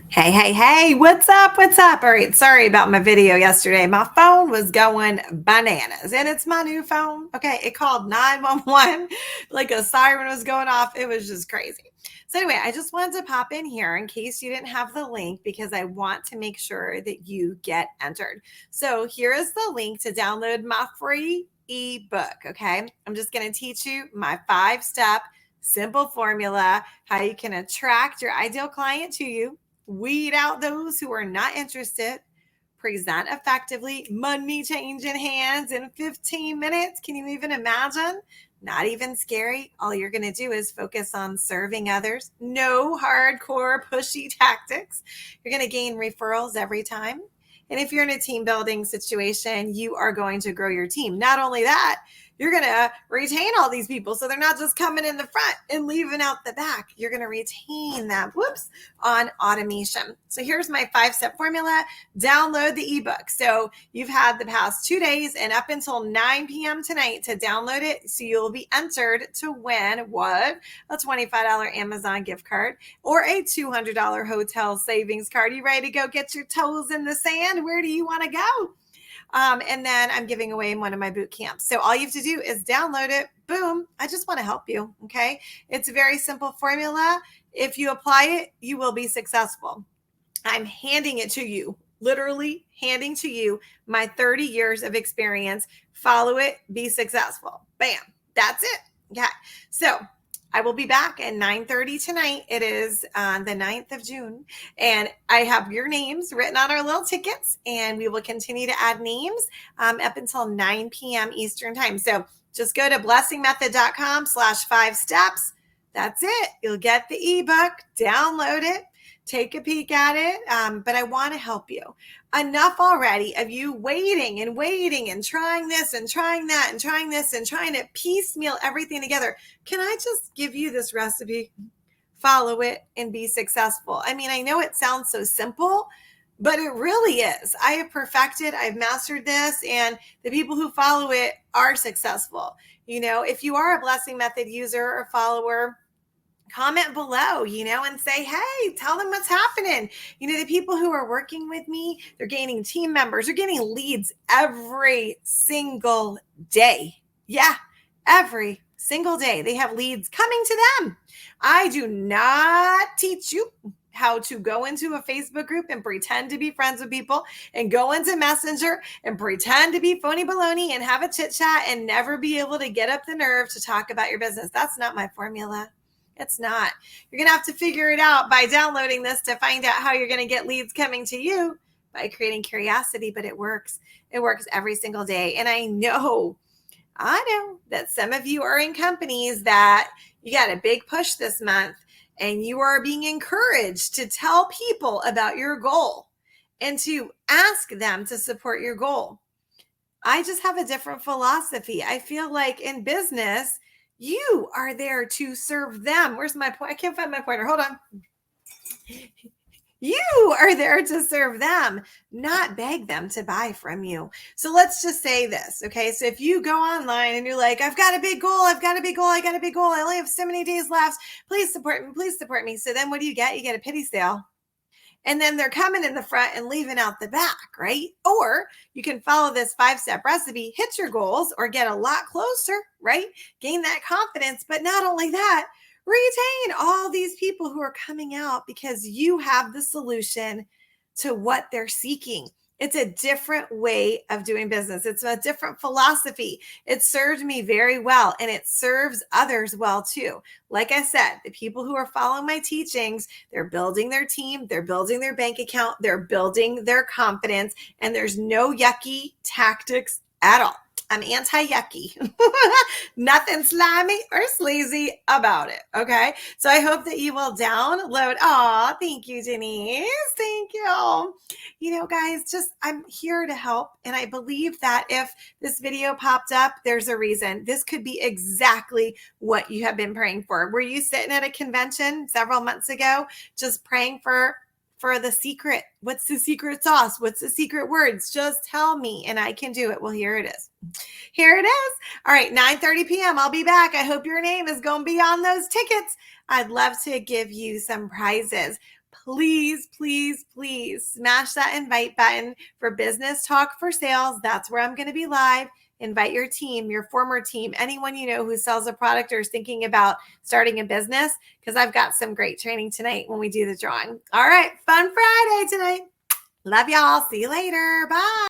Hey, hey, hey, what's up? What's up? All right, sorry about my video yesterday. My phone was going bananas and it's my new phone. Okay, it called 911 like a siren was going off. It was just crazy. So, anyway, I just wanted to pop in here in case you didn't have the link because I want to make sure that you get entered. So, here is the link to download my free ebook. Okay, I'm just going to teach you my 5-step simple formula how you can attract your ideal client to you, weed out those who are not interested, present effectively, money changing hands in 15 minutes. Can you even imagine? Not even scary. All you're going to do is focus on serving others. No hardcore pushy tactics. You're going to gain referrals every time. And if you're in a team building situation, you are going to grow your team. Not only that, you're going to retain all these people. So they're not just coming in the front and leaving out the back. You're going to retain them. On automation. So here's my 5-step formula. Download the ebook. So you've had the past 2 days and up until 9 p.m. tonight to download it. So you'll be entered to win what? A $25 Amazon gift card or a $200 hotel savings card. You ready to go get your toes in the sand? Where do you want to go? And then I'm giving away in one of my boot camps. So all you have to do is download it. Boom. I just want to help you. Okay. It's a very simple formula. If you apply it, you will be successful. I'm handing it to you, literally handing to you my 30 years of experience. Follow it, be successful. Bam. That's it. Okay. So I will be back at 9:30 tonight. It is the 9th of June. And I have your names written on our little tickets. And we will continue to add names up until 9 p.m. Eastern time. So just go to blessingmethod.com/5 steps. That's it. You'll get the ebook, download it, take a peek at it. But I want to help you. Enough already of you waiting and trying this and trying that and trying this and trying to piecemeal everything together. Can I just give you this recipe? Follow it and be successful. I mean, I know it sounds so simple, but it really is. I have perfected, I've mastered this, and the people who follow it are successful. If you are a Blessing Method user or follower, comment below, and say, hey, tell them what's happening. The people who are working with me, they're gaining team members, they're getting leads every single day. Yeah, every single day. They have leads coming to them. I do not teach you how to go into a Facebook group and pretend to be friends with people and go into Messenger and pretend to be phony baloney and have a chit chat and never be able to get up the nerve to talk about your business. That's not my formula. It's not. You're going to have to figure it out by downloading this to find out how you're going to get leads coming to you by creating curiosity, but it works. It works every single day. And I know that some of you are in companies that you got a big push this month and you are being encouraged to tell people about your goal and to ask them to support your goal. I just have a different philosophy. I feel like in business, you are there to serve them. Where's my point? I can't find my pointer. Hold on. You are there to serve them, not beg them to buy from you. So let's just say this. Okay. So if you go online and you're like, I've got a big goal. I've got a big goal. I got a big goal. I only have so many days left. Please support me. Please support me. So then what do? You get a pity sale. And then they're coming in the front and leaving out the back, right? Or you can follow this 5-step recipe, hit your goals, or get a lot closer, right? Gain that confidence. But not only that, retain all these people who are coming out because you have the solution to what they're seeking. It's a different way of doing business. It's a different philosophy. It served me very well and it serves others well too. Like I said, the people who are following my teachings, they're building their team, they're building their bank account, they're building their confidence, and there's no yucky tactics at all. I'm anti-yucky. Nothing slimy or sleazy about it. Okay. So I hope that you will download. Oh, thank you, Denise. Thank you. Guys, I'm here to help. And I believe that if this video popped up, there's a reason. This could be exactly what you have been praying for. Were you sitting at a convention several months ago, just praying for the secret? What's the secret sauce? What's the secret words? Just tell me and I can do it. Well, here it is. Here it is. All right, 9:30 p.m. I'll be back. I hope your name is going to be on those tickets. I'd love to give you some prizes. please, please, please smash that invite button for Business Talk for Sales. That's where I'm going to be live. Invite your team, your former team, anyone you know who sells a product or is thinking about starting a business, because I've got some great training tonight when we do the drawing. All right, fun Friday tonight. Love y'all. See you later. Bye.